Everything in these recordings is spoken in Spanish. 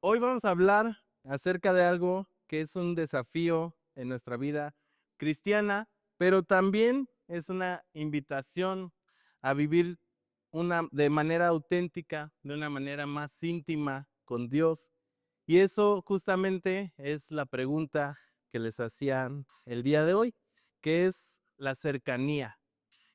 Hoy vamos a hablar acerca de algo que es un desafío en nuestra vida cristiana, pero también es una invitación a vivir de manera auténtica, de una manera más íntima con Dios. Y eso justamente es la pregunta que les hacían el día de hoy, que es la cercanía.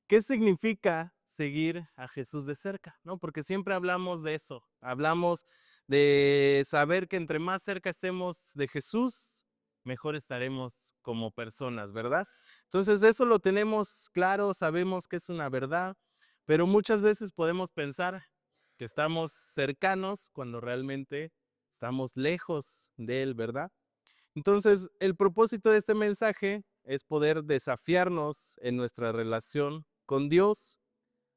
¿Qué significa seguir a Jesús de cerca? ¿No? Porque siempre hablamos de eso, hablamos de saber que entre más cerca estemos de Jesús, mejor estaremos como personas, ¿verdad? Entonces eso lo tenemos claro, sabemos que es una verdad, pero muchas veces podemos pensar que estamos cercanos cuando realmente estamos lejos de Él, ¿verdad? Entonces, el propósito de este mensaje es poder desafiarnos en nuestra relación con Dios,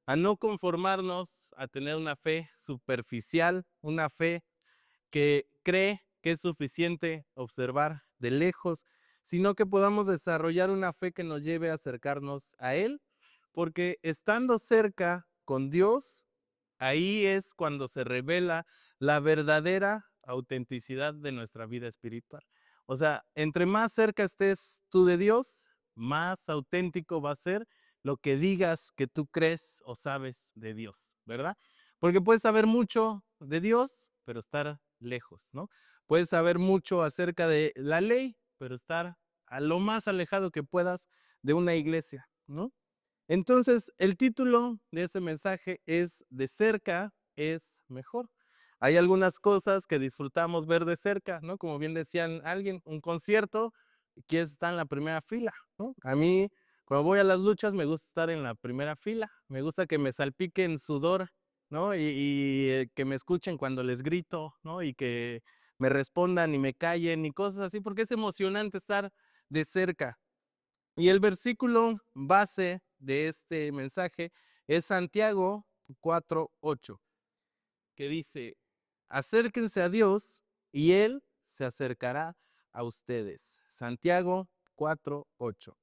a no conformarnos a tener una fe superficial, una fe que cree que es suficiente observar de lejos, sino que podamos desarrollar una fe que nos lleve a acercarnos a Él, porque estando cerca con Dios, ahí es cuando se revela la verdadera autenticidad de nuestra vida espiritual. O sea, entre más cerca estés tú de Dios, más auténtico va a ser lo que digas que tú crees o sabes de Dios, ¿verdad? Porque puedes saber mucho de Dios, pero estar lejos, ¿no? Puedes saber mucho acerca de la ley, pero estar a lo más alejado que puedas de una iglesia, ¿no? Entonces, el título de este mensaje es De cerca es mejor. Hay algunas cosas que disfrutamos ver de cerca, ¿no? Como bien decían alguien, un concierto, quieres estar en la primera fila, ¿no? A mí, cuando voy a las luchas, me gusta estar en la primera fila, me gusta que me salpiquen sudor, ¿no? Que me escuchen cuando les grito, ¿no? Y que me respondan y me callen y cosas así, porque es emocionante estar de cerca. Y el versículo base de este mensaje es Santiago 4:8, que dice: acérquense a Dios y Él se acercará a ustedes. Santiago 4:8.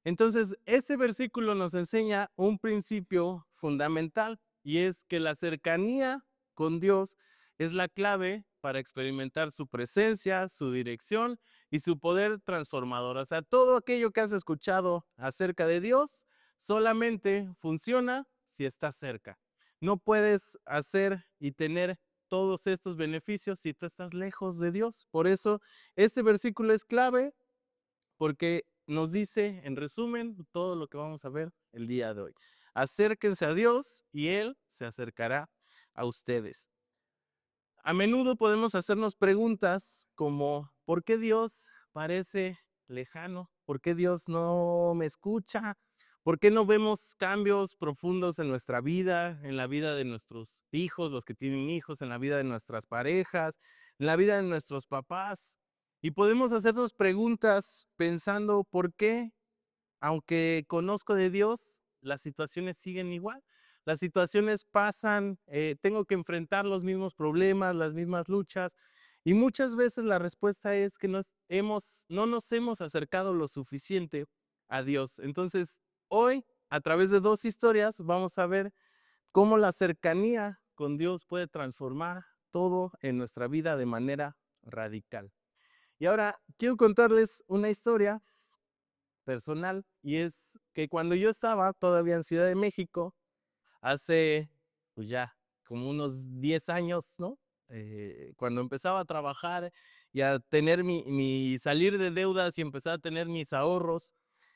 Entonces, ese versículo nos enseña un principio fundamental y es que la cercanía con Dios es la clave para experimentar su presencia, su dirección y su poder transformador. O sea, todo aquello que has escuchado acerca de Dios solamente funciona si estás cerca. No puedes hacer y tener todos estos beneficios si tú estás lejos de Dios. Por eso, este versículo es clave porque nos dice, en resumen, todo lo que vamos a ver el día de hoy. Acérquense a Dios y Él se acercará a ustedes. A menudo podemos hacernos preguntas como, ¿por qué Dios parece lejano? ¿Por qué Dios no me escucha? ¿Por qué no vemos cambios profundos en nuestra vida, en la vida de nuestros hijos, los que tienen hijos, en la vida de nuestras parejas, en la vida de nuestros papás? Y podemos hacernos preguntas pensando, ¿por qué, aunque conozco de Dios, las situaciones siguen igual? Las situaciones pasan, tengo que enfrentar los mismos problemas, las mismas luchas, y muchas veces la respuesta es que no nos hemos acercado lo suficiente a Dios. Entonces, hoy, a través de dos historias, vamos a ver cómo la cercanía con Dios puede transformar todo en nuestra vida de manera radical. Y ahora quiero contarles una historia personal, y es que cuando yo estaba todavía en Ciudad de México, hace, pues ya, como unos 10 años, ¿no? Cuando empezaba a trabajar y a tener mi salir de deudas y empezar a tener mis ahorros,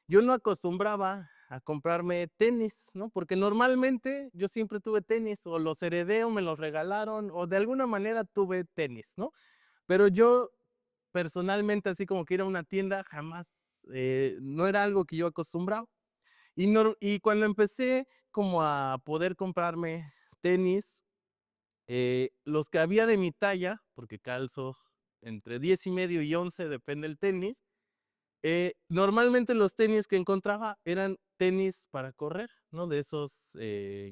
yo no acostumbraba a comprarme tenis, ¿no? Porque normalmente yo siempre tuve tenis, o los heredé o me los regalaron, o de alguna manera tuve tenis, ¿no? Pero yo personalmente, así como que ir a una tienda, jamás, no era algo que yo acostumbraba. Y cuando empecé como a poder comprarme tenis, los que había de mi talla, porque calzo entre 10 y medio y 11, depende del tenis, normalmente los tenis que encontraba eran tenis para correr, ¿no? De esos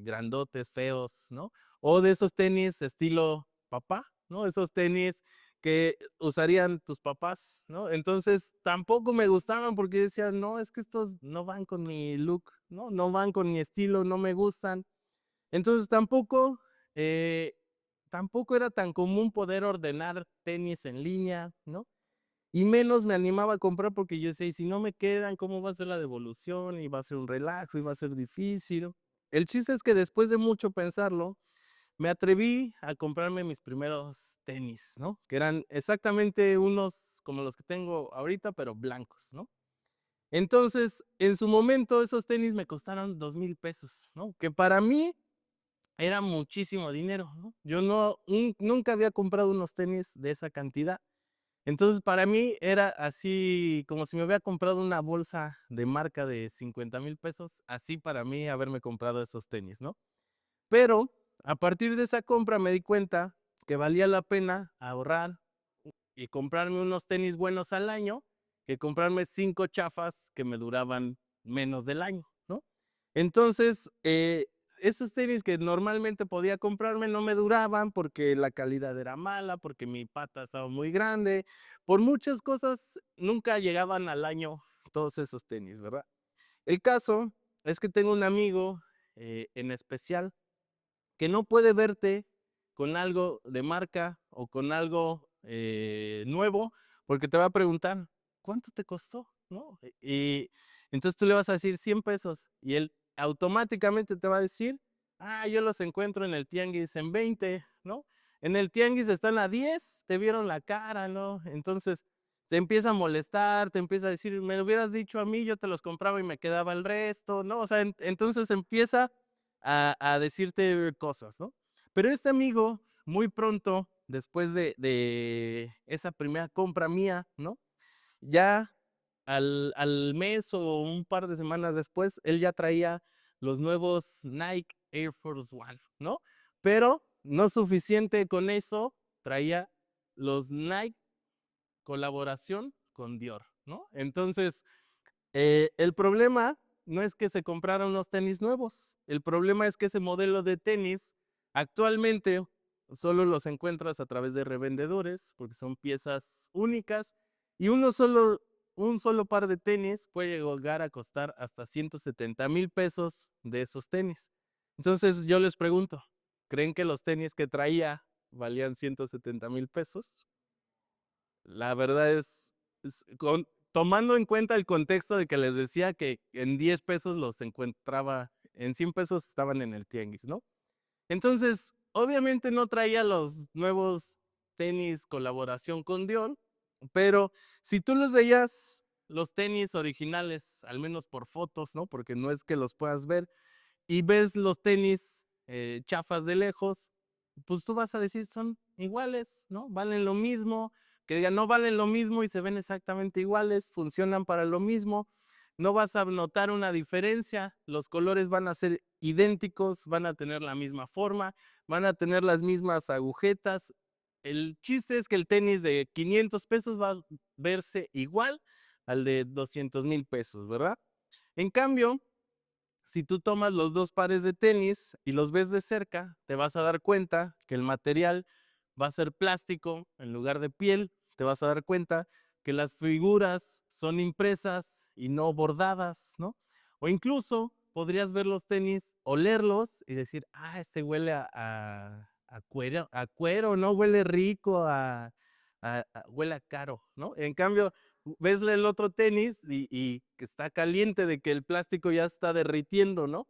grandotes, feos, ¿no? O de esos tenis estilo papá, ¿no? Esos tenis que usarían tus papás, ¿no? Entonces tampoco me gustaban porque decía, no, es que estos no van con mi look, ¿no? No van con mi estilo, no me gustan. Entonces eh, tampoco era tan común poder ordenar tenis en línea, ¿no? Y menos me animaba a comprar porque yo decía: "Y si no me quedan, ¿cómo va a ser la devolución? Y va a ser un relajo, y va a ser difícil". El chiste es que después de mucho pensarlo, me atreví a comprarme mis primeros tenis, ¿no? Que eran exactamente unos como los que tengo ahorita, pero blancos, ¿no? Entonces, en su momento, esos tenis me costaron 2,000 pesos, ¿no? Que para mí era muchísimo dinero, ¿no? Yo nunca había comprado unos tenis de esa cantidad. Entonces, para mí era así como si me hubiera comprado una bolsa de marca de 50,000 pesos, así para mí haberme comprado esos tenis, ¿no? Pero a partir de esa compra me di cuenta que valía la pena ahorrar y comprarme unos tenis buenos al año que comprarme 5 chafas que me duraban menos del año, ¿no? Entonces, esos tenis que normalmente podía comprarme no me duraban porque la calidad era mala, porque mi pata estaba muy grande, por muchas cosas nunca llegaban al año todos esos tenis, ¿verdad? El caso es que tengo un amigo en especial que no puede verte con algo de marca o con algo nuevo, porque te va a preguntar, ¿cuánto te costó? ¿No? Y entonces tú le vas a decir 100 pesos y él automáticamente te va a decir, ah, yo los encuentro en el tianguis en 20, ¿no? En el tianguis están a 10, te vieron la cara, ¿no? Entonces te empieza a molestar, te empieza a decir, me lo hubieras dicho a mí, yo te los compraba y me quedaba el resto, ¿no? O sea, entonces empieza a decirte cosas, ¿no? Pero este amigo, muy pronto, después de esa primera compra mía, ¿no? Ya al mes o un par de semanas después, él ya traía los nuevos Nike Air Force One, ¿no? Pero no suficiente con eso, traía los Nike colaboración con Dior, ¿no? Entonces, el problema no es que se compraran unos tenis nuevos, el problema es que ese modelo de tenis actualmente solo los encuentras a través de revendedores, porque son piezas únicas, y un solo par de tenis puede llegar a costar hasta 170,000 pesos de esos tenis. Entonces yo les pregunto, ¿creen que los tenis que traía valían 170,000 pesos? La verdad es tomando en cuenta el contexto de que les decía que en 10 pesos los encontraba, en 100 pesos estaban en el tianguis, ¿no? Entonces, obviamente no traía los nuevos tenis colaboración con Dior, pero si tú los veías, los tenis originales, al menos por fotos, ¿no? Porque no es que los puedas ver, y ves los tenis chafas de lejos, pues tú vas a decir, son iguales, ¿no? Valen lo mismo, que digan, no valen lo mismo y se ven exactamente iguales, funcionan para lo mismo, no vas a notar una diferencia, los colores van a ser idénticos, van a tener la misma forma, van a tener las mismas agujetas. El chiste es que el tenis de 500 pesos va a verse igual al de 200,000 pesos, ¿verdad? En cambio, si tú tomas los dos pares de tenis y los ves de cerca, te vas a dar cuenta que el material va a ser plástico en lugar de piel, te vas a dar cuenta que las figuras son impresas y no bordadas, ¿no? O incluso podrías ver los tenis, olerlos y decir, ah, este huele a cuero, ¿no? Huele rico, huele a caro, ¿no? En cambio, ves el otro tenis y que está caliente de que el plástico ya está derritiendo, ¿no?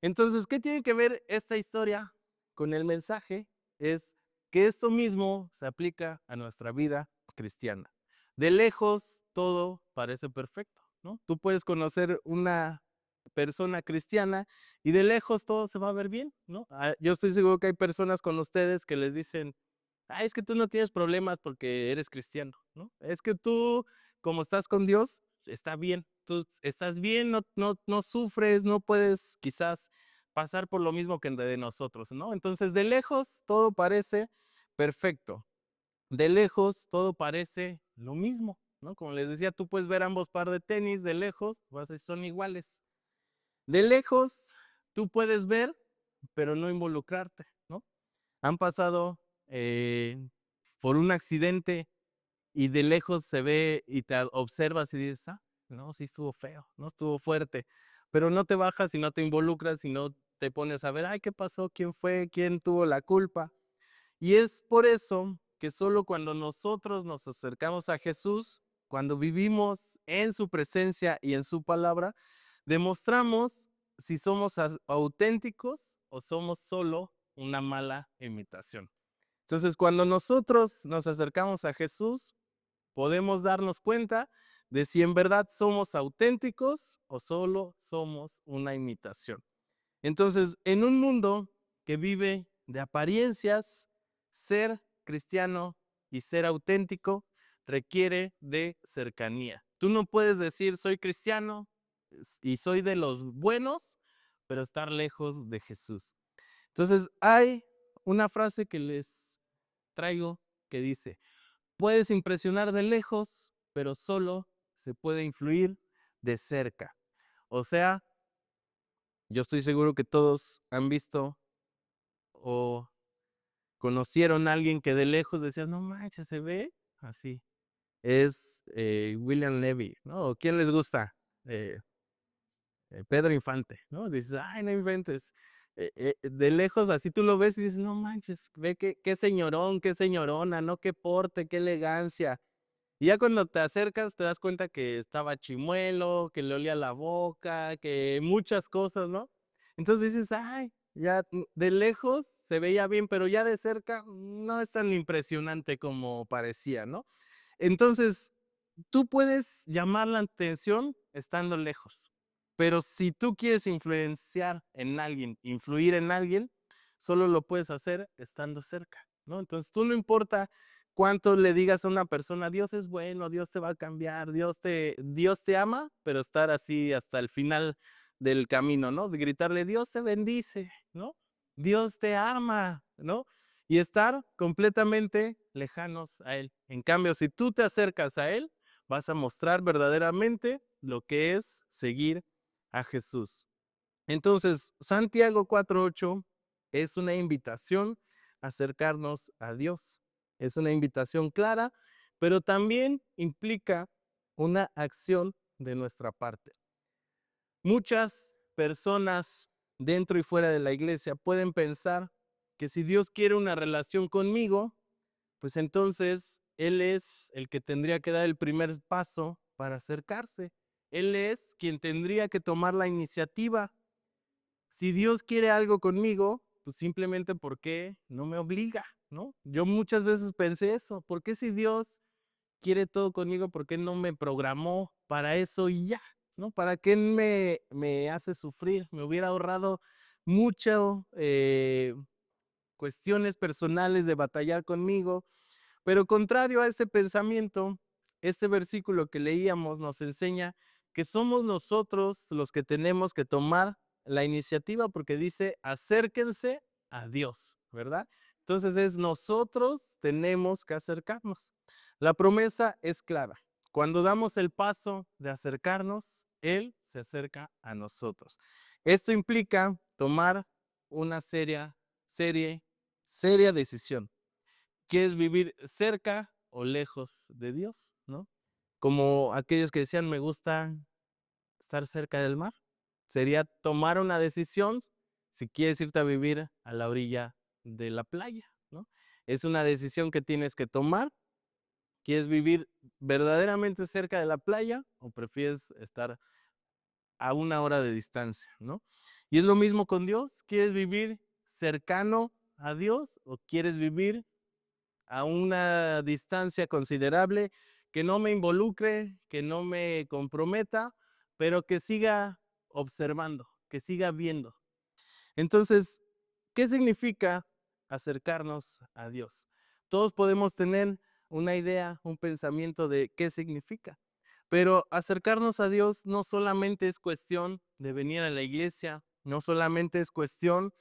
Entonces, ¿qué tiene que ver esta historia con el mensaje? Es que esto mismo se aplica a nuestra vida cristiana. De lejos todo parece perfecto, ¿no? Tú puedes conocer una persona cristiana y de lejos todo se va a ver bien, ¿no? Yo estoy seguro que hay personas con ustedes que les dicen, ah, es que tú no tienes problemas porque eres cristiano, ¿no? Es que tú, como estás con Dios, está bien. Tú estás bien, no sufres, no puedes quizás pasar por lo mismo que de nosotros, ¿no? Entonces, de lejos todo parece perfecto. De lejos todo parece lo mismo, ¿no? Como les decía, tú puedes ver ambos par de tenis de lejos, vas a decir, son iguales. De lejos tú puedes ver, pero no involucrarte, ¿no? Han pasado por un accidente y de lejos se ve y te observas y dices, ah, no, sí estuvo feo, no estuvo fuerte, pero no te bajas y no te involucras y no te pones a ver, ay, ¿qué pasó? ¿Quién fue? ¿Quién tuvo la culpa? Y es por eso que solo cuando nosotros nos acercamos a Jesús, cuando vivimos en su presencia y en su palabra, demostramos si somos auténticos o somos solo una mala imitación. Entonces, cuando nosotros nos acercamos a Jesús, podemos darnos cuenta de si en verdad somos auténticos o solo somos una imitación. Entonces, en un mundo que vive de apariencias, ser cristiano y ser auténtico requiere de cercanía. Tú no puedes decir soy cristiano y soy de los buenos, pero estar lejos de Jesús. Entonces, hay una frase que les traigo que dice, puedes impresionar de lejos, pero solo se puede influir de cerca. O sea, yo estoy seguro que todos han visto o conocieron a alguien que de lejos decías, no manches, se ve así. Es William Levy, ¿no? ¿Quién les gusta? Eh, Pedro Infante, ¿no? Dices, ay, no inventes. De lejos así tú lo ves y dices, no manches, ve qué señorón, qué señorona, ¿no? Qué porte, qué elegancia. Y ya cuando te acercas te das cuenta que estaba chimuelo, que le olía la boca, que muchas cosas, ¿no? Entonces dices, ay, ya de lejos se veía bien, pero ya de cerca no es tan impresionante como parecía, ¿no? Entonces, tú puedes llamar la atención estando lejos, pero si tú quieres influenciar en alguien, influir en alguien, solo lo puedes hacer estando cerca, ¿no? Entonces, tú no importa cuánto le digas a una persona, Dios es bueno, Dios te va a cambiar, Dios te ama, pero estar así hasta el final del camino, ¿no? De gritarle, Dios te bendice, ¿no? Dios te ama, ¿no? Y estar completamente lejanos a Él. En cambio, si tú te acercas a Él, vas a mostrar verdaderamente lo que es seguir a Jesús. Entonces, Santiago 4:8 es una invitación a acercarnos a Dios. Es una invitación clara, pero también implica una acción de nuestra parte. Muchas personas dentro y fuera de la iglesia pueden pensar que si Dios quiere una relación conmigo, pues entonces Él es el que tendría que dar el primer paso para acercarse. Él es quien tendría que tomar la iniciativa. Si Dios quiere algo conmigo, pues simplemente porque no me obliga, ¿no? Yo muchas veces pensé eso, ¿por qué si Dios quiere todo conmigo, por qué no me programó para eso y ya? ¿No? ¿Para qué me hace sufrir? Me hubiera ahorrado mucho cuestiones personales de batallar conmigo, pero contrario a este pensamiento, este versículo que leíamos nos enseña que somos nosotros los que tenemos que tomar la iniciativa porque dice, acérquense a Dios, ¿verdad? Entonces es nosotros tenemos que acercarnos. La promesa es clara. Cuando damos el paso de acercarnos, Él se acerca a nosotros. Esto implica tomar una seria decisión. ¿Quieres vivir cerca o lejos de Dios, no? Como aquellos que decían, me gusta estar cerca del mar. Sería tomar una decisión si quieres irte a vivir a la orilla de la playa, ¿no? Es una decisión que tienes que tomar. ¿Quieres vivir verdaderamente cerca de la playa o prefieres estar a una hora de distancia, ¿no? Y es lo mismo con Dios. ¿Quieres vivir cercano a Dios o quieres vivir a una distancia considerable, que no me involucre, que no me comprometa, pero que siga observando, que siga viendo? Entonces, ¿qué significa acercarnos a Dios? Todos podemos tener una idea, un pensamiento de qué significa, pero acercarnos a Dios no solamente es cuestión de venir a la iglesia, no solamente es cuestión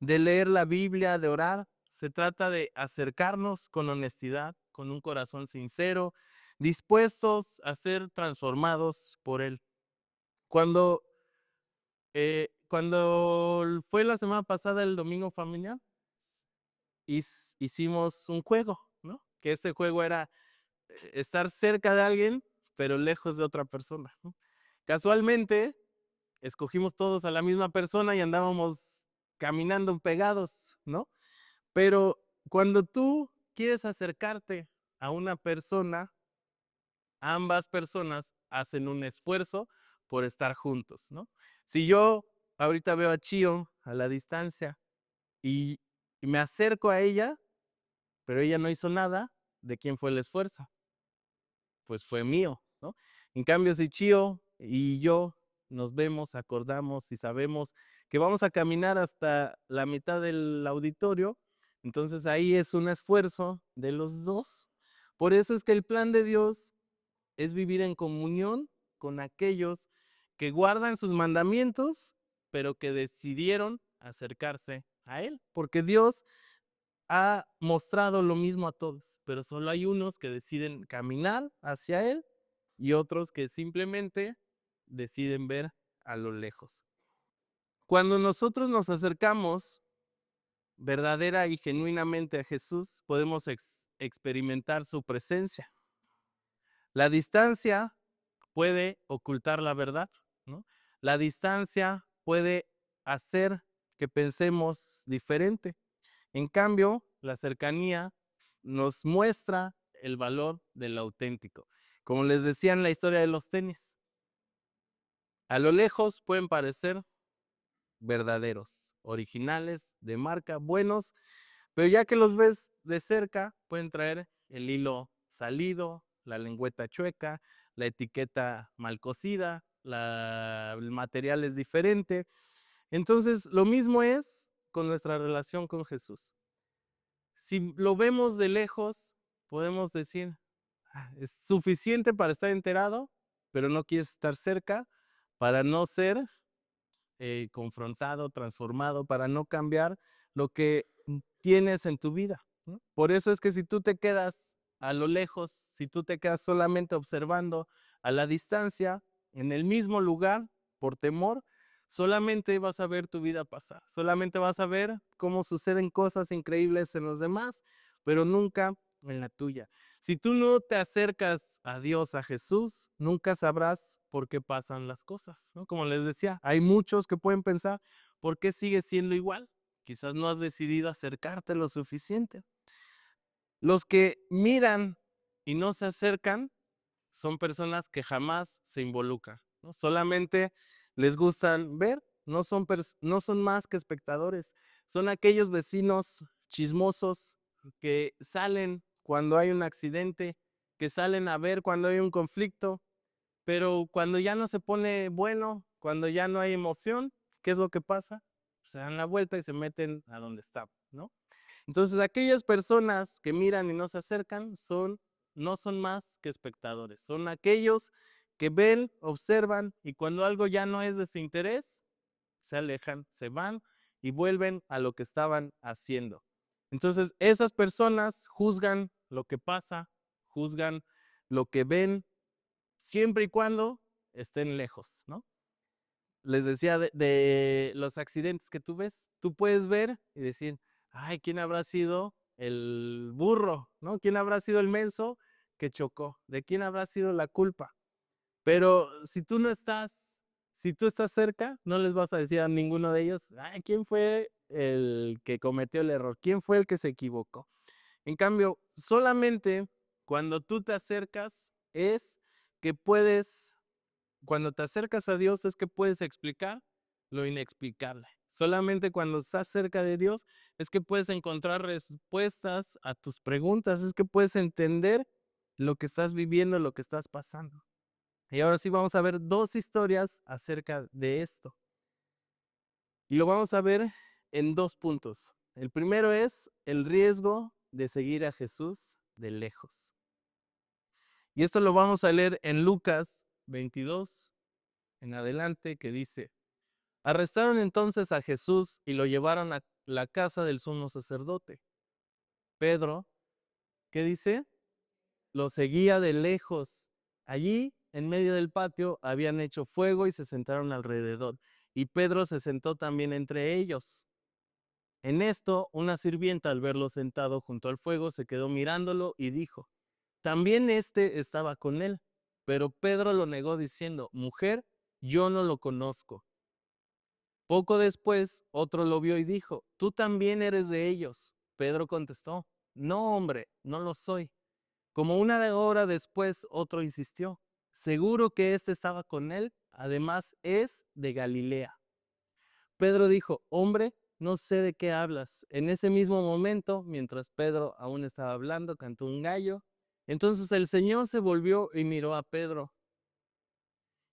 de leer la Biblia, de orar. Se trata de acercarnos con honestidad, con un corazón sincero, dispuestos a ser transformados por Él. Cuando fue la semana pasada el domingo familiar, hicimos un juego, ¿no? Que este juego era estar cerca de alguien, pero lejos de otra persona, ¿no? Casualmente, escogimos todos a la misma persona y andábamos caminando pegados, ¿no? Pero cuando tú quieres acercarte a una persona, ambas personas hacen un esfuerzo por estar juntos, ¿no? Si yo ahorita veo a Chio a la distancia y me acerco a ella, pero ella no hizo nada, ¿de quién fue el esfuerzo? Pues fue mío, ¿no? En cambio, si Chio y yo nos vemos, acordamos y sabemos que vamos a caminar hasta la mitad del auditorio, entonces ahí es un esfuerzo de los dos. Por eso es que el plan de Dios es vivir en comunión con aquellos que guardan sus mandamientos, pero que decidieron acercarse a Él, porque Dios ha mostrado lo mismo a todos, pero solo hay unos que deciden caminar hacia Él y otros que simplemente deciden ver a lo lejos. Cuando nosotros nos acercamos verdadera y genuinamente a Jesús, podemos experimentar su presencia. La distancia puede ocultar la verdad, ¿no? La distancia puede hacer que pensemos diferente. En cambio, la cercanía nos muestra el valor de lo auténtico. Como les decía en la historia de los tenis, a lo lejos pueden parecer verdaderos, originales, de marca, buenos, pero ya que los ves de cerca, pueden traer el hilo salido, la lengüeta chueca, la etiqueta mal cosida, el material es diferente. Entonces, lo mismo es con nuestra relación con Jesús. Si lo vemos de lejos, podemos decir, es suficiente para estar enterado, pero no quieres estar cerca para no ser confrontado, transformado, para no cambiar lo que tienes en tu vida, ¿no? Por eso es que si tú te quedas a lo lejos, si tú te quedas solamente observando a la distancia, en el mismo lugar, por temor, solamente vas a ver tu vida pasar, solamente vas a ver cómo suceden cosas increíbles en los demás, pero nunca en la tuya. Si tú no te acercas a Dios, a Jesús, nunca sabrás por qué pasan las cosas, ¿no? Como les decía, hay muchos que pueden pensar, ¿por qué sigues siendo igual? Quizás no has decidido acercarte lo suficiente. Los que miran y no se acercan son personas que jamás se involucran, ¿no? Solamente les gustan ver, no son más que espectadores, son aquellos vecinos chismosos que salen cuando hay un accidente, que salen a ver cuando hay un conflicto, pero cuando ya no se pone bueno, cuando ya no hay emoción, ¿qué es lo que pasa? Se dan la vuelta y se meten a donde estaban, ¿no? Entonces, aquellas personas que miran y no se acercan no son más que espectadores, son aquellos que ven, observan y cuando algo ya no es de su interés, se alejan, se van y vuelven a lo que estaban haciendo. Entonces, esas personas juzgan lo que pasa, juzgan lo que ven, siempre y cuando estén lejos, ¿no? Les decía de los accidentes que tú ves, tú puedes ver y decir, ay, ¿quién habrá sido el burro? ¿No? ¿Quién habrá sido el menso que chocó? ¿De quién habrá sido la culpa? Pero si tú no estás, si tú estás cerca, no les vas a decir a ninguno de ellos, ay, ¿quién fue el que cometió el error? ¿Quién fue el que se equivocó? En cambio, solamente cuando tú te acercas es que puedes cuando te acercas a Dios es que puedes explicar lo inexplicable. Solamente cuando estás cerca de Dios es que puedes encontrar respuestas a tus preguntas, es que puedes entender lo que estás viviendo, lo que estás pasando. Y ahora sí vamos a ver dos historias acerca de esto. Y lo vamos a ver en dos puntos. El primero es el riesgo de seguir a Jesús de lejos. Y esto lo vamos a leer en Lucas 22 en adelante, que dice: arrestaron entonces a Jesús y lo llevaron a la casa del sumo sacerdote. Pedro, ¿qué dice? Lo seguía de lejos. Allí, en medio del patio, habían hecho fuego y se sentaron alrededor. Y Pedro se sentó también entre ellos. En esto, una sirvienta, al verlo sentado junto al fuego, se quedó mirándolo y dijo, también este estaba con él. Pero Pedro lo negó diciendo, mujer, yo no lo conozco. Poco después, otro lo vio y dijo, tú también eres de ellos. Pedro contestó, no, hombre, no lo soy. Como una hora después, otro insistió, seguro que éste estaba con él, además es de Galilea. Pedro dijo, hombre, no sé de qué hablas. En ese mismo momento, mientras Pedro aún estaba hablando, cantó un gallo. Entonces el Señor se volvió y miró a Pedro.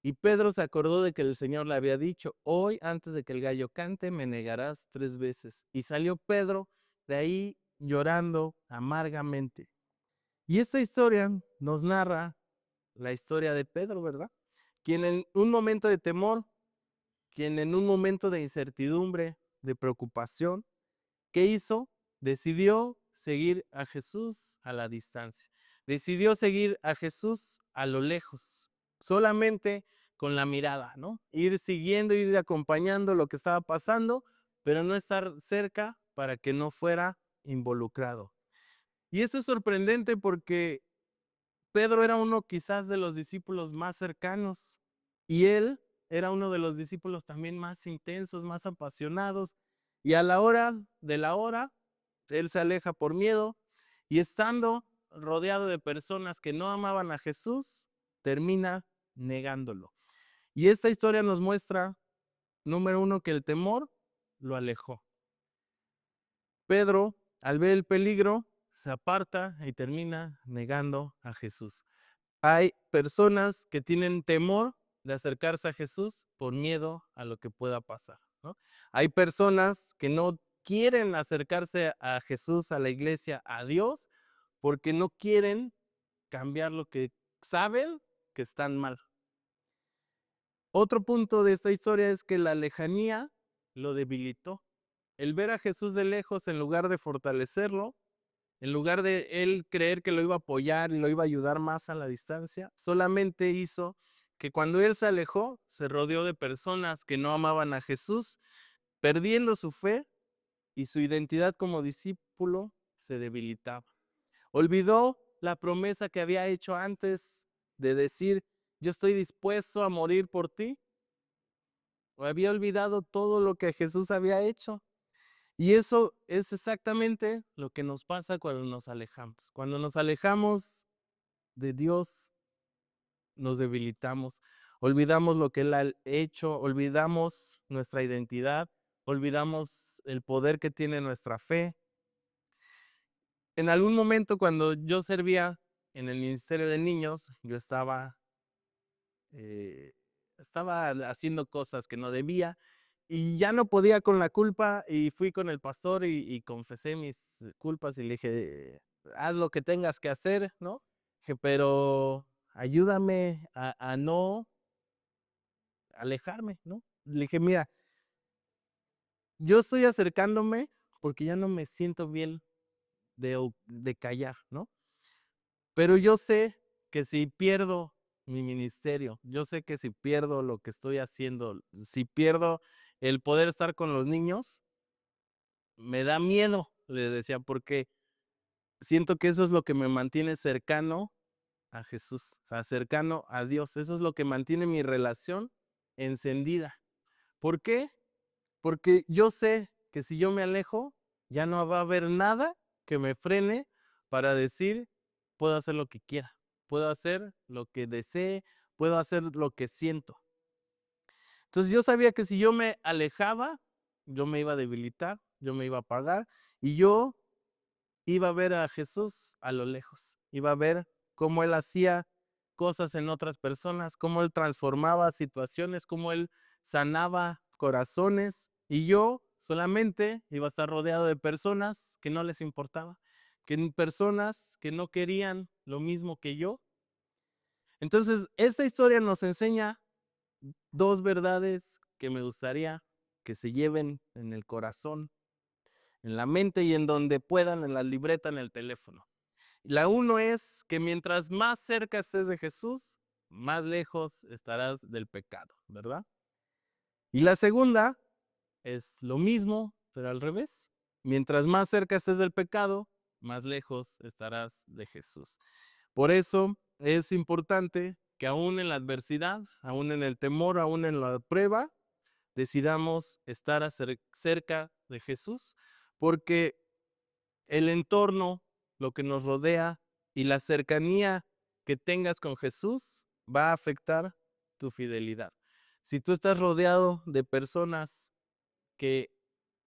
Y Pedro se acordó de que el Señor le había dicho, hoy antes de que el gallo cante, me negarás 3 veces. Y salió Pedro de ahí llorando amargamente. Y esta historia nos narra la historia de Pedro, ¿verdad? Quien en un momento de temor, quien en un momento de incertidumbre, de preocupación, ¿qué hizo? Decidió seguir a Jesús a la distancia. Decidió seguir a Jesús a lo lejos, solamente con la mirada, ¿no? Ir siguiendo, ir acompañando lo que estaba pasando, pero no estar cerca para que no fuera involucrado. Y esto es sorprendente porque Pedro era uno quizás de los discípulos más cercanos y él era uno de los discípulos también más intensos, más apasionados. Y a la hora de la hora, él se aleja por miedo y estando rodeado de personas que no amaban a Jesús, termina negándolo. Y esta historia nos muestra, número uno, que el temor lo alejó. Pedro, al ver el peligro, se aparta y termina negando a Jesús. Hay personas que tienen temor de acercarse a Jesús por miedo a lo que pueda pasar, ¿no? Hay personas que no quieren acercarse a Jesús, a la iglesia, a Dios, porque no quieren cambiar lo que saben que están mal. Otro punto de esta historia es que la lejanía lo debilitó. El ver a Jesús de lejos, en lugar de fortalecerlo, en lugar de él creer que lo iba a apoyar y lo iba a ayudar más a la distancia, solamente hizo que cuando él se alejó, se rodeó de personas que no amaban a Jesús, perdiendo su fe y su identidad como discípulo se debilitaba. Olvidó la promesa que había hecho antes de decir, yo estoy dispuesto a morir por ti. O había olvidado todo lo que Jesús había hecho. Y eso es exactamente lo que nos pasa cuando nos alejamos. Cuando nos alejamos de Dios, nos debilitamos, olvidamos lo que Él ha hecho, olvidamos nuestra identidad, olvidamos el poder que tiene nuestra fe. En algún momento cuando yo servía en el Ministerio de Niños, yo eh, estaba haciendo cosas que no debía y ya no podía con la culpa y fui con el pastor y confesé mis culpas y le dije, haz lo que tengas que hacer, ¿no? Dije, pero ayúdame a no alejarme, ¿no? Le dije, mira, yo estoy acercándome porque ya no me siento bien de callar, ¿no? Pero yo sé que si pierdo mi ministerio, yo sé que si pierdo lo que estoy haciendo, si pierdo el poder estar con los niños, me da miedo, le decía, porque siento que eso es lo que me mantiene cercano a Jesús, o sea, cercano a Dios. Eso es lo que mantiene mi relación encendida. ¿Por qué? Porque yo sé que si yo me alejo, ya no va a haber nada que me frene para decir, puedo hacer lo que quiera, puedo hacer lo que desee, puedo hacer lo que siento. Entonces yo sabía que si yo me alejaba, yo me iba a debilitar, yo me iba a apagar y yo iba a ver a Jesús a lo lejos, iba a ver cómo Él hacía cosas en otras personas, cómo Él transformaba situaciones, cómo Él sanaba corazones y yo solamente iba a estar rodeado de personas que no les importaba, personas que no querían lo mismo que yo. Entonces, esta historia nos enseña dos verdades que me gustaría que se lleven en el corazón, en la mente y en donde puedan, en la libreta, en el teléfono. La uno es que mientras más cerca estés de Jesús, más lejos estarás del pecado, ¿verdad? Y la segunda es lo mismo, pero al revés. Mientras más cerca estés del pecado, más lejos estarás de Jesús. Por eso es importante que aún en la adversidad, aún en el temor, aún en la prueba, decidamos estar cerca de Jesús, porque el entorno, lo que nos rodea y la cercanía que tengas con Jesús va a afectar tu fidelidad. Si tú estás rodeado de personas que,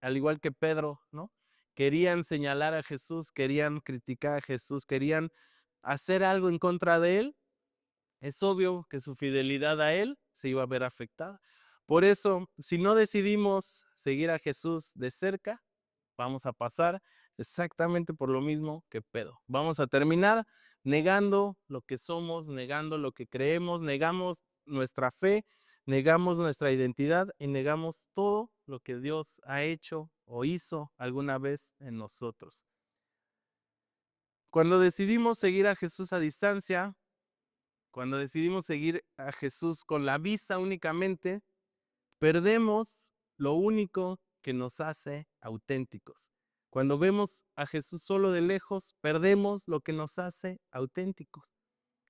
al igual que Pedro, ¿no? Querían señalar a Jesús, querían criticar a Jesús, querían hacer algo en contra de él, es obvio que su fidelidad a él se iba a ver afectada. Por eso, si no decidimos seguir a Jesús de cerca, vamos a pasar exactamente por lo mismo que Pedro. Vamos a terminar negando lo que somos, negando lo que creemos, negamos nuestra fe, negamos nuestra identidad y negamos todo lo que Dios ha hecho o hizo alguna vez en nosotros. Cuando decidimos seguir a Jesús a distancia, cuando decidimos seguir a Jesús con la vista únicamente, perdemos lo único que nos hace auténticos. Cuando vemos a Jesús solo de lejos, perdemos lo que nos hace auténticos.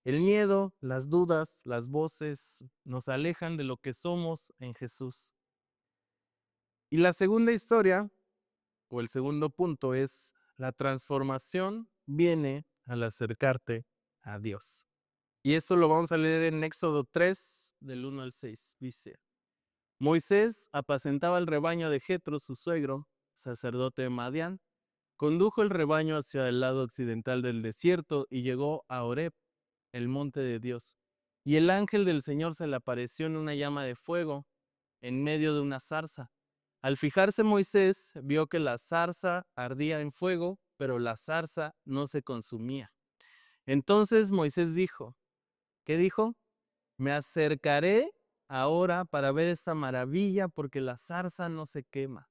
El miedo, las dudas, las voces nos alejan de lo que somos en Jesús. Y la segunda historia, o el segundo punto, es la transformación viene al acercarte a Dios. Y esto lo vamos a leer en Éxodo 3, del 1 al 6. Dice: Moisés apacentaba el rebaño de Jetro, su suegro, sacerdote de Madián. Condujo el rebaño hacia el lado occidental del desierto y llegó a Horeb, el monte de Dios. Y el ángel del Señor se le apareció en una llama de fuego, en medio de una zarza. Al fijarse Moisés, vio que la zarza ardía en fuego, pero la zarza no se consumía. Entonces Moisés dijo, ¿qué dijo? Me acercaré ahora para ver esta maravilla, porque la zarza no se quema.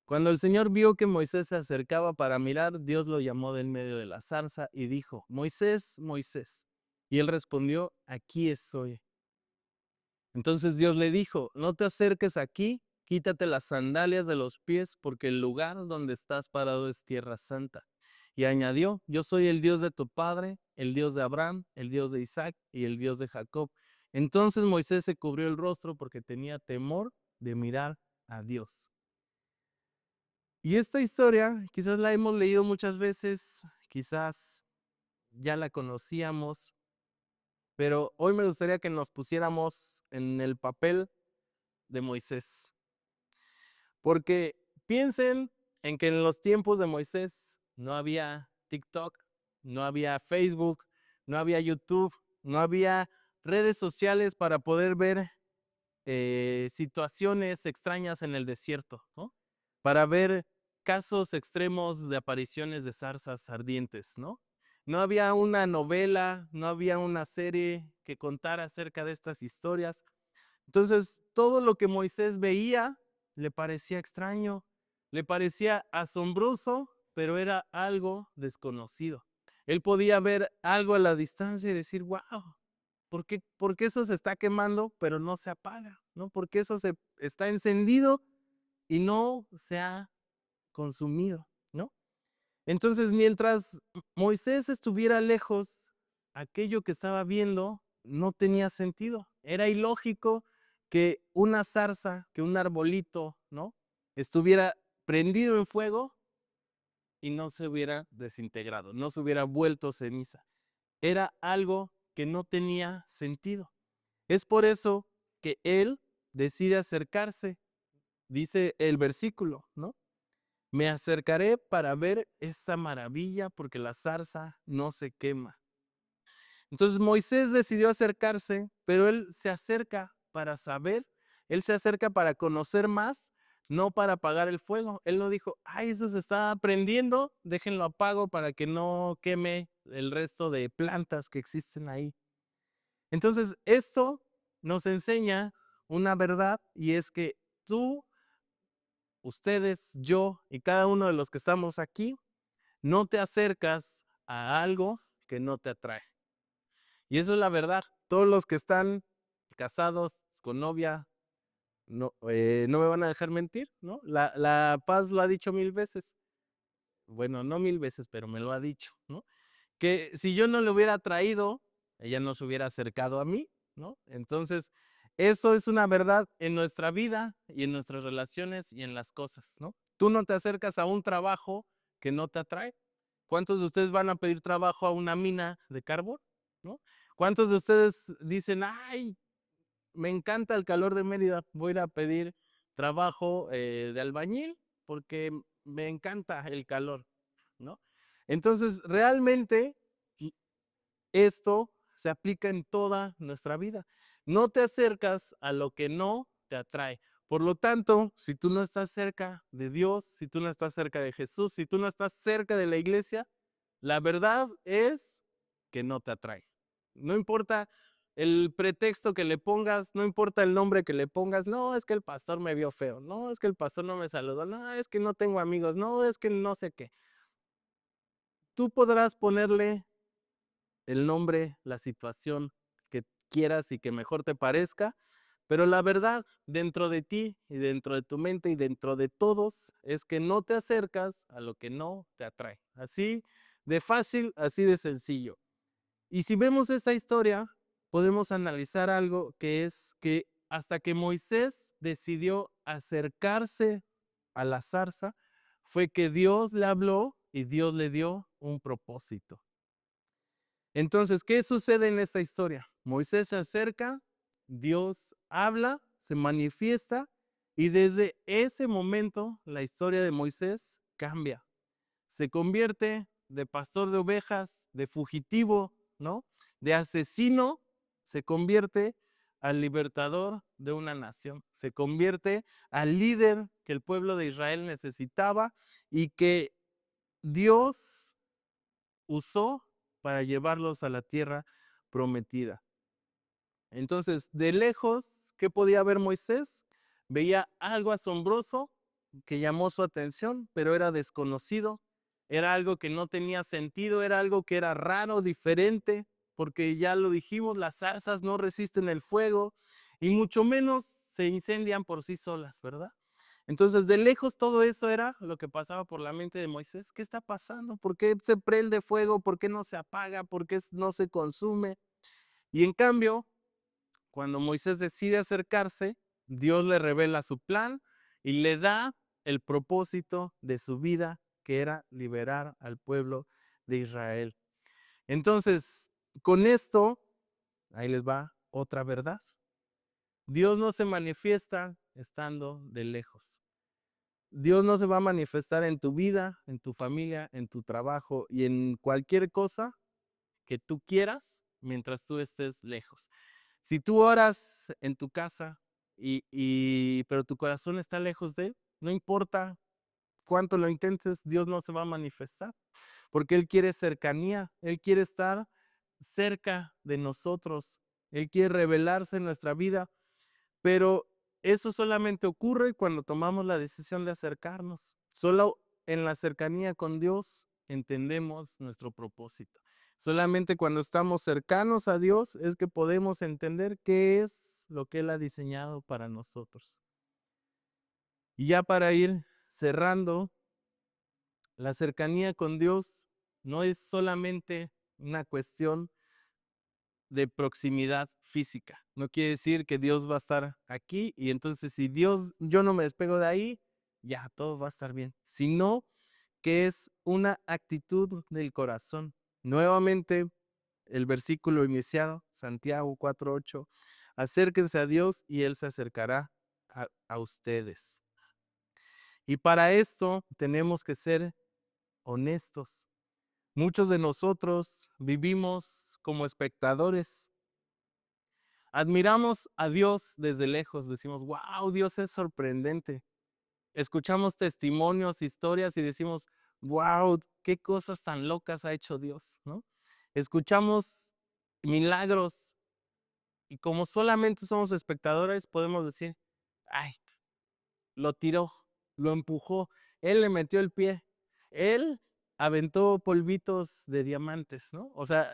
Cuando el Señor vio que Moisés se acercaba para mirar, Dios lo llamó de en medio de la zarza y dijo, Moisés, Moisés. Y él respondió, aquí estoy. Entonces Dios le dijo, no te acerques aquí, quítate las sandalias de los pies, porque el lugar donde estás parado es tierra santa. Y añadió, yo soy el Dios de tu padre, el Dios de Abraham, el Dios de Isaac y el Dios de Jacob. Entonces Moisés se cubrió el rostro porque tenía temor de mirar a Dios. Y esta historia quizás la hemos leído muchas veces, quizás ya la conocíamos, pero hoy me gustaría que nos pusiéramos en el papel de Moisés. Porque piensen en que en los tiempos de Moisés no había TikTok, no había Facebook, no había YouTube, no había redes sociales para poder ver situaciones extrañas en el desierto, ¿no? Para ver casos extremos de apariciones de zarzas ardientes, ¿no? No había una novela, no había una serie que contara acerca de estas historias. Entonces, todo lo que Moisés veía le parecía extraño, le parecía asombroso, pero era algo desconocido. Él podía ver algo a la distancia y decir, wow, ¿por qué eso se está quemando, pero no se apaga? ¿No? ¿Por qué eso está encendido y no se ha consumido? ¿No? Entonces, mientras Moisés estuviera lejos, aquello que estaba viendo no tenía sentido. Era ilógico que una zarza, que un arbolito, ¿no? Estuviera prendido en fuego y no se hubiera desintegrado, no se hubiera vuelto ceniza. Era algo que no tenía sentido. Es por eso que él decide acercarse, dice el versículo, ¿no? Me acercaré para ver esta maravilla porque la zarza no se quema. Entonces Moisés decidió acercarse, pero él se acerca para saber, él se acerca para conocer más, no para apagar el fuego. Él no dijo, ay, eso se está prendiendo, déjenlo apago para que no queme el resto de plantas que existen ahí. Entonces esto nos enseña una verdad y es que tú, ustedes, yo y cada uno de los que estamos aquí, no te acercas a algo que no te atrae. Y eso es la verdad. Todos los que están casados, con novia, no me van a dejar mentir, ¿no? La Paz lo ha dicho 1000 veces. Bueno, no 1000 veces, pero me lo ha dicho, ¿no? Que si yo no le hubiera traído, ella no se hubiera acercado a mí, ¿no? Entonces, eso es una verdad en nuestra vida y en nuestras relaciones y en las cosas, ¿no? Tú no te acercas a un trabajo que no te atrae. ¿Cuántos de ustedes van a pedir trabajo a una mina de carbón? ¿No? ¿Cuántos de ustedes dicen, ay, me encanta el calor de Mérida, voy a ir a pedir trabajo de albañil porque me encanta el calor, ¿no? Entonces, realmente esto se aplica en toda nuestra vida. No te acercas a lo que no te atrae. Por lo tanto, si tú no estás cerca de Dios, si tú no estás cerca de Jesús, si tú no estás cerca de la iglesia, la verdad es que no te atrae. No importa el pretexto que le pongas, no importa el nombre que le pongas, no, es que el pastor me vio feo, no, es que el pastor no me saludó, no, es que no tengo amigos, no, es que no sé qué. Tú podrás ponerle el nombre, la situación que quieras y que mejor te parezca, pero la verdad dentro de ti y dentro de tu mente y dentro de todos es que no te acercas a lo que no te atrae. Así de fácil, así de sencillo. Y si vemos esta historia, podemos analizar algo que es que hasta que Moisés decidió acercarse a la zarza, fue que Dios le habló y Dios le dio un propósito. Entonces, ¿qué sucede en esta historia? Moisés se acerca, Dios habla, se manifiesta y desde ese momento la historia de Moisés cambia. Se convierte de pastor de ovejas, de fugitivo, ¿no? De asesino, se convierte al libertador de una nación. Se convierte al líder que el pueblo de Israel necesitaba y que Dios usó para llevarlos a la tierra prometida. Entonces, de lejos, ¿qué podía ver Moisés? Veía algo asombroso que llamó su atención, pero era desconocido, era algo que no tenía sentido, era algo que era raro, diferente, porque ya lo dijimos, las zarzas no resisten el fuego y mucho menos se incendian por sí solas, ¿verdad? Entonces, de lejos todo eso era lo que pasaba por la mente de Moisés. ¿Qué está pasando? ¿Por qué se prende fuego? ¿Por qué no se apaga? ¿Por qué no se consume? Y en cambio, cuando Moisés decide acercarse, Dios le revela su plan y le da el propósito de su vida, que era liberar al pueblo de Israel. Entonces, con esto, ahí les va otra verdad. Dios no se manifiesta estando de lejos. Dios no se va a manifestar en tu vida, en tu familia, en tu trabajo y en cualquier cosa que tú quieras mientras tú estés lejos. Si tú oras en tu casa pero tu corazón está lejos de él, no importa cuánto lo intentes, Dios no se va a manifestar, porque Él quiere cercanía, Él quiere estar cerca de nosotros, Él quiere revelarse en nuestra vida, pero eso solamente ocurre cuando tomamos la decisión de acercarnos. Solo en la cercanía con Dios entendemos nuestro propósito. Solamente cuando estamos cercanos a Dios es que podemos entender qué es lo que Él ha diseñado para nosotros. Y ya para ir cerrando, la cercanía con Dios no es solamente una cuestión de proximidad física. No quiere decir que Dios va a estar aquí y entonces si yo no me despego de ahí, ya todo va a estar bien. Sino que es una actitud del corazón. Nuevamente, el versículo iniciado, Santiago 4:8, acérquense a Dios y Él se acercará a ustedes. Y para esto tenemos que ser honestos. Muchos de nosotros vivimos como espectadores. Admiramos a Dios desde lejos, decimos, wow, Dios es sorprendente. Escuchamos testimonios, historias y decimos, wow, qué cosas tan locas ha hecho Dios, ¿no? Escuchamos milagros y como solamente somos espectadores, podemos decir, ay, lo tiró, lo empujó, él le metió el pie, él aventó polvitos de diamantes, ¿no? O sea,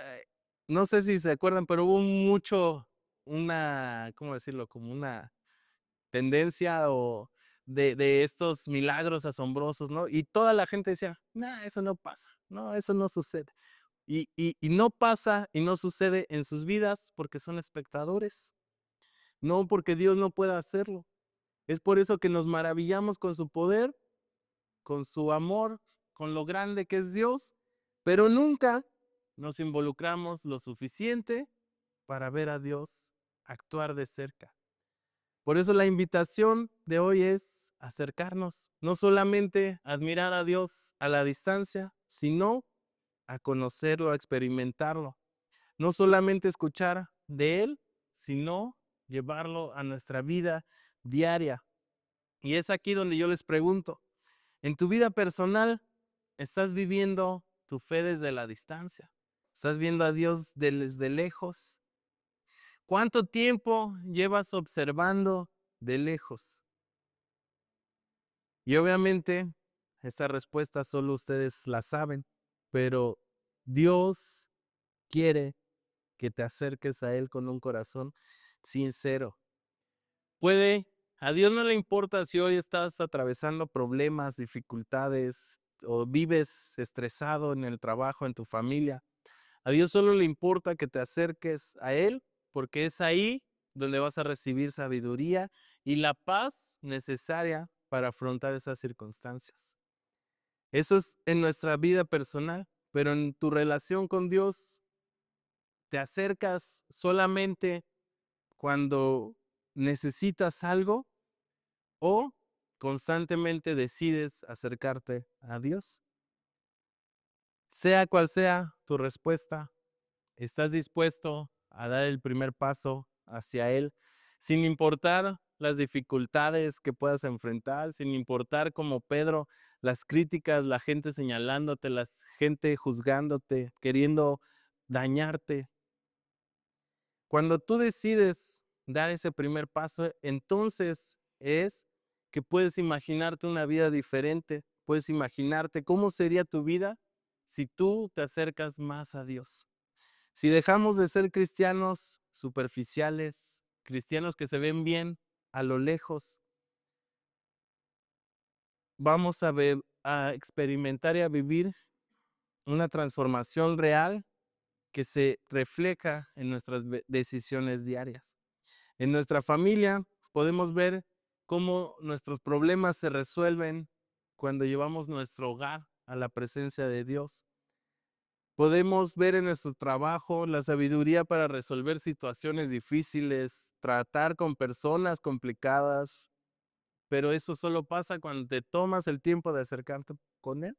no sé si se acuerdan, pero hubo ¿cómo decirlo? Como una tendencia o de estos milagros asombrosos, ¿no? Y toda la gente decía, no, eso no pasa, no, eso no sucede. Y no pasa y no sucede en sus vidas porque son espectadores, no porque Dios no pueda hacerlo. Es por eso que nos maravillamos con su poder, con su amor, con lo grande que es Dios, pero nunca nos involucramos lo suficiente para ver a Dios actuar de cerca. Por eso la invitación de hoy es acercarnos, no solamente a admirar a Dios a la distancia, sino a conocerlo, a experimentarlo. No solamente escuchar de Él, sino llevarlo a nuestra vida diaria. Y es aquí donde yo les pregunto, en tu vida personal, ¿estás viviendo tu fe desde la distancia? ¿Estás viendo a Dios desde lejos? ¿Cuánto tiempo llevas observando de lejos? Y obviamente, esta respuesta solo ustedes la saben, pero Dios quiere que te acerques a Él con un corazón sincero. A Dios no le importa si hoy estás atravesando problemas, dificultades o vives estresado en el trabajo, en tu familia. A Dios solo le importa que te acerques a Él porque es ahí donde vas a recibir sabiduría y la paz necesaria para afrontar esas circunstancias. Eso es en nuestra vida personal, pero en tu relación con Dios, te acercas solamente cuando necesitas algo o constantemente decides acercarte a Dios. Sea cual sea tu respuesta, ¿estás dispuesto a dar el primer paso hacia Él sin importar las dificultades que puedas enfrentar, sin importar como Pedro las críticas, la gente señalándote, la gente juzgándote, queriendo dañarte? Cuando tú decides dar ese primer paso, entonces es que puedes imaginarte una vida diferente, puedes imaginarte cómo sería tu vida si tú te acercas más a Dios. Si dejamos de ser cristianos superficiales, cristianos que se ven bien a lo lejos, vamos a ver, a experimentar y a vivir una transformación real que se refleja en nuestras decisiones diarias. En nuestra familia podemos ver cómo nuestros problemas se resuelven cuando llevamos nuestro hogar a la presencia de Dios. Podemos ver en nuestro trabajo la sabiduría para resolver situaciones difíciles, tratar con personas complicadas, pero eso solo pasa cuando te tomas el tiempo de acercarte con Él.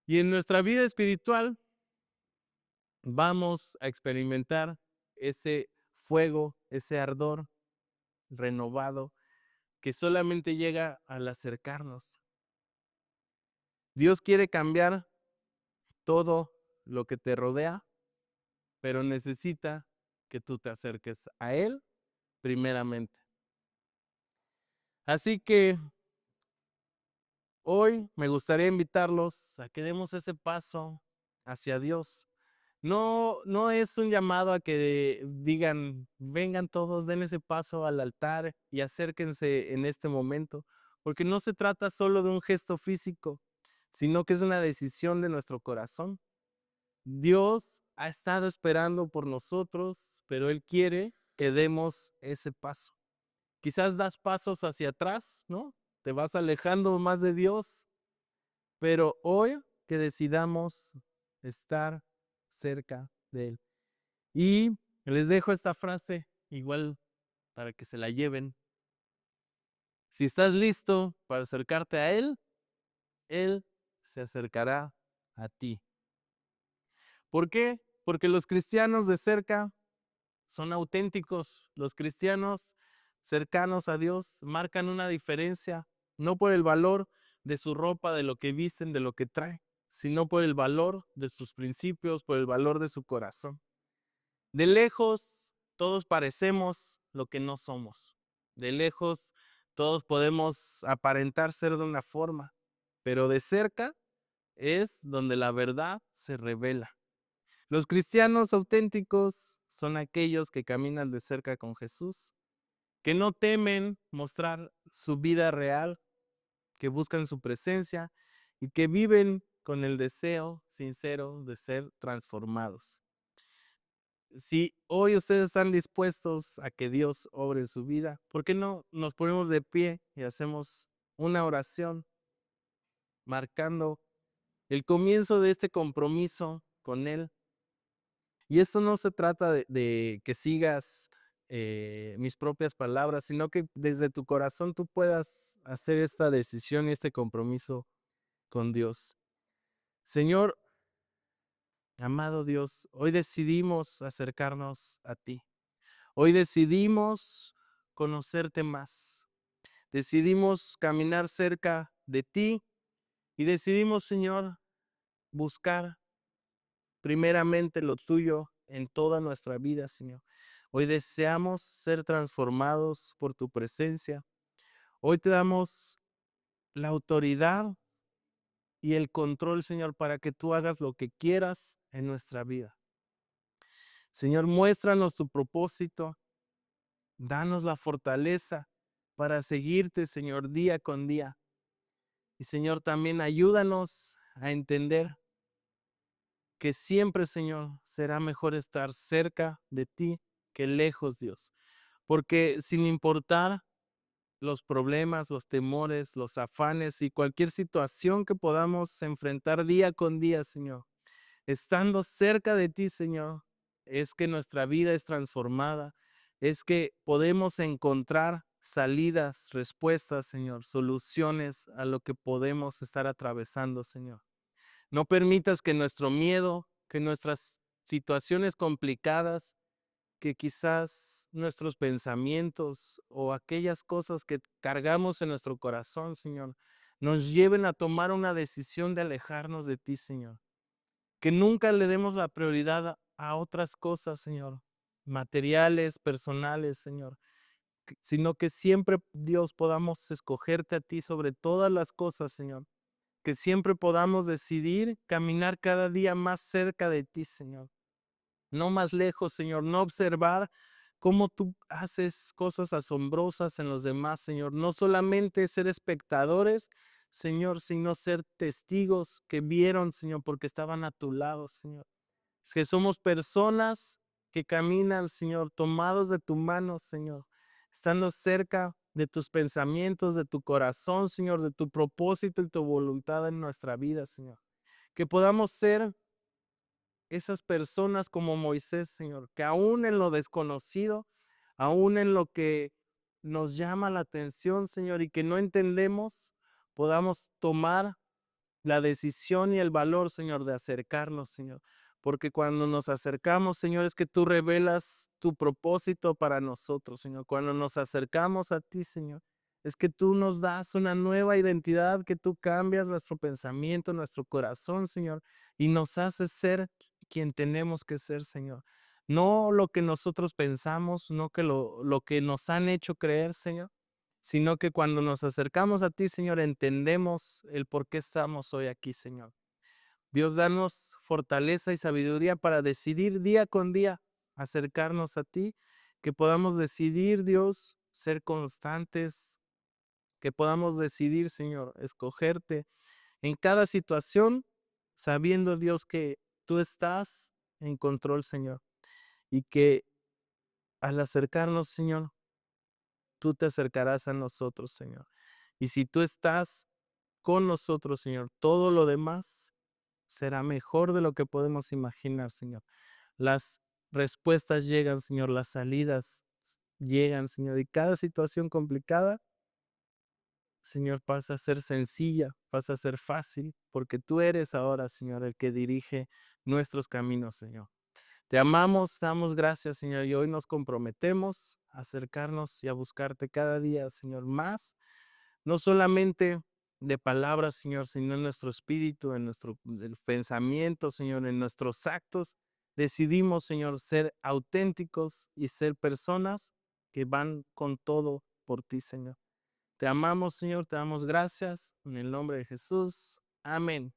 Y en nuestra vida espiritual vamos a experimentar ese fuego, ese ardor renovado que solamente llega al acercarnos. Dios quiere cambiar todo lo que te rodea, pero necesita que tú te acerques a Él primeramente. Así que hoy me gustaría invitarlos a que demos ese paso hacia Dios. No es un llamado a que digan, vengan todos, den ese paso al altar y acérquense en este momento, porque no se trata solo de un gesto físico, sino que es una decisión de nuestro corazón. Dios ha estado esperando por nosotros, pero Él quiere que demos ese paso. Quizás das pasos hacia atrás, ¿no? Te vas alejando más de Dios, pero hoy que decidamos estar cerca de Él. Y les dejo esta frase igual para que se la lleven. Si estás listo para acercarte a Él, Él se acercará a ti. ¿Por qué? Porque los cristianos de cerca son auténticos. Los cristianos cercanos a Dios marcan una diferencia, no por el valor de su ropa, de lo que visten, de lo que traen, sino por el valor de sus principios, por el valor de su corazón. De lejos, todos parecemos lo que no somos. De lejos, todos podemos aparentar ser de una forma, pero de cerca es donde la verdad se revela. Los cristianos auténticos son aquellos que caminan de cerca con Jesús, que no temen mostrar su vida real, que buscan su presencia y que viven con el deseo sincero de ser transformados. Si hoy ustedes están dispuestos a que Dios obre en su vida, ¿por qué no nos ponemos de pie y hacemos una oración marcando el comienzo de este compromiso con Él. Y esto no se trata de que sigas mis propias palabras, sino que desde tu corazón tú puedas hacer esta decisión y este compromiso con Dios. Señor, amado Dios, hoy decidimos acercarnos a ti. Hoy decidimos conocerte más. Decidimos caminar cerca de ti y decidimos, Señor, buscar primeramente lo tuyo en toda nuestra vida, Señor. Hoy deseamos ser transformados por tu presencia. Hoy te damos la autoridad y el control, Señor, para que tú hagas lo que quieras en nuestra vida. Señor, muéstranos tu propósito, danos la fortaleza para seguirte, Señor, día con día. Y Señor, también ayúdanos a entender que siempre, Señor, será mejor estar cerca de ti que lejos, Dios. Porque sin importar los problemas, los temores, los afanes y cualquier situación que podamos enfrentar día con día, Señor, estando cerca de ti, Señor, es que nuestra vida es transformada, es que podemos encontrar salidas, respuestas, Señor, soluciones a lo que podemos estar atravesando, Señor. No permitas que nuestro miedo, que nuestras situaciones complicadas, que quizás nuestros pensamientos o aquellas cosas que cargamos en nuestro corazón, Señor, nos lleven a tomar una decisión de alejarnos de ti, Señor. Que nunca le demos la prioridad a otras cosas, Señor, materiales, personales, Señor, sino que siempre, Dios, podamos escogerte a ti sobre todas las cosas, Señor. Que siempre podamos decidir caminar cada día más cerca de ti, Señor. No más lejos, Señor, no observar cómo tú haces cosas asombrosas en los demás, Señor. No solamente ser espectadores, Señor, sino ser testigos que vieron, Señor, porque estaban a tu lado, Señor. Es que somos personas que caminan, Señor, tomados de tu mano, Señor, estando cerca de tus pensamientos, de tu corazón, Señor, de tu propósito y tu voluntad en nuestra vida, Señor. Que podamos ser esas personas como Moisés, Señor, que aún en lo desconocido, aún en lo que nos llama la atención, Señor, y que no entendemos, podamos tomar la decisión y el valor, Señor, de acercarnos, Señor. Porque cuando nos acercamos, Señor, es que tú revelas tu propósito para nosotros, Señor. Cuando nos acercamos a ti, Señor, es que tú nos das una nueva identidad, que tú cambias nuestro pensamiento, nuestro corazón, Señor, y nos haces ser quien tenemos que ser, Señor. No lo que nosotros pensamos, no que lo que nos han hecho creer, Señor, sino que cuando nos acercamos a ti, Señor, entendemos el por qué estamos hoy aquí, Señor. Dios, danos fortaleza y sabiduría para decidir día con día acercarnos a ti, que podamos decidir, Dios, ser constantes, que podamos decidir, Señor, escogerte en cada situación, sabiendo, Dios, que tú estás en control, Señor, y que al acercarnos, Señor, tú te acercarás a nosotros, Señor. Y si tú estás con nosotros, Señor, todo lo demás será mejor de lo que podemos imaginar, Señor. Las respuestas llegan, Señor, las salidas llegan, Señor, y cada situación complicada, Señor, pasa a ser sencilla, pasa a ser fácil, porque tú eres ahora, Señor, el que dirige nuestros caminos, Señor. Te amamos, damos gracias, Señor, y hoy nos comprometemos a acercarnos y a buscarte cada día, Señor, más, no solamente de palabras, Señor, sino en nuestro espíritu, en nuestro el pensamiento, Señor, en nuestros actos. Decidimos, Señor, ser auténticos y ser personas que van con todo por ti, Señor. Te amamos, Señor, te damos gracias en el nombre de Jesús. Amén.